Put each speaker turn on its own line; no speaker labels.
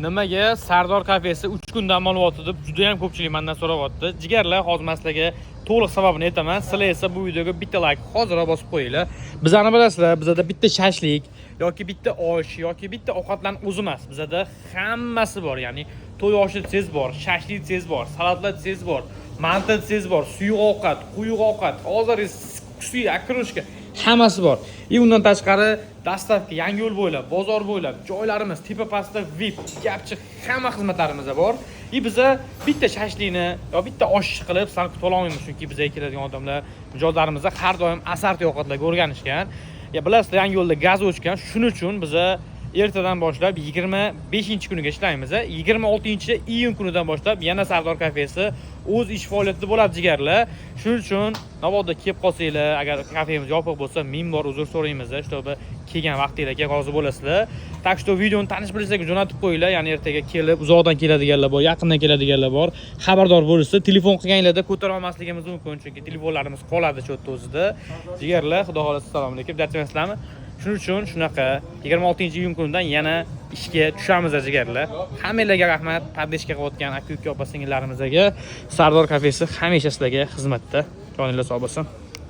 Nimaga Sardor kafesi 3 kundan ma'lumot deb juda ham ko'pchilik mendan so'rayapti. Jigarlar, hozir men sizlarga to'liq sababini aytaman. Sizlar esa bu videoga bitta like hozirroq bosib qo'yinglar. Bizani bilasizlar, bizda bitta shashlik yoki bitta osh yoki bitta ovqatlarni o'zi emas. Bizda hammasi bor, ya'ni to'y oshi desangiz bor, shashlik desangiz bor, salatlar desangiz bor, manta desangiz bor, suyuq ovqat, quyuq ovqat, hozir kuchli akroshka hammasi bor. Undan tashqari dastlabki yangi yo'l bo'ylab, bozor bo'ylab joylarimiz tepa pastda VIP, gapchi hamma xizmatlarimiz bor. Biza bitta shashlikni yo bitta osh qilib san kutib olmaymiz, chunki bizga keladigan odamlar mijozlarimizda har doim asarti ovqatlarga o'rganishgan. Bilasizlar, yangi yo'lda gaz o'chgan. Shuning uchun biza ertadan boshlab 25-kuniga ishlaymiz. 26-iyun kunidan boshlab yana Sardor kafesi o'z ish faoliyatida bo'ladi jigarlar. Shuning uchun navoda kelib qolsanglar, agar kafemiz yopiq bo'lsa, ming bor uzr so'raymiz, чтобы kelgan vaqtingizga rozi bo'lasizlar. Tak что videoni tanish bilsanglar jo'natib qo'yinglar, ya'ni ertaga kelib, uzoqdan keladiganlar bor, yaqindan keladiganlar bor. Xabardor bo'lishsa, telefon qilganlarda ko'tara olmasligimiz mumkin, chunki telefonlarimiz qoladi shu yerda o'zida. Jigarlar, xudo xolasa assalomu alaykum, darchamasizlarmi? Shuning uchun shunaqa 26-iyun kunidan yana ishga tushamiz jigarlar. Hammalarga rahmat, poddержка qilayotgan aka-uka opa-singillarimizga. Sardor kafesi hamisha sizlarga xizmatda. Joninglar sog' bo'lsin.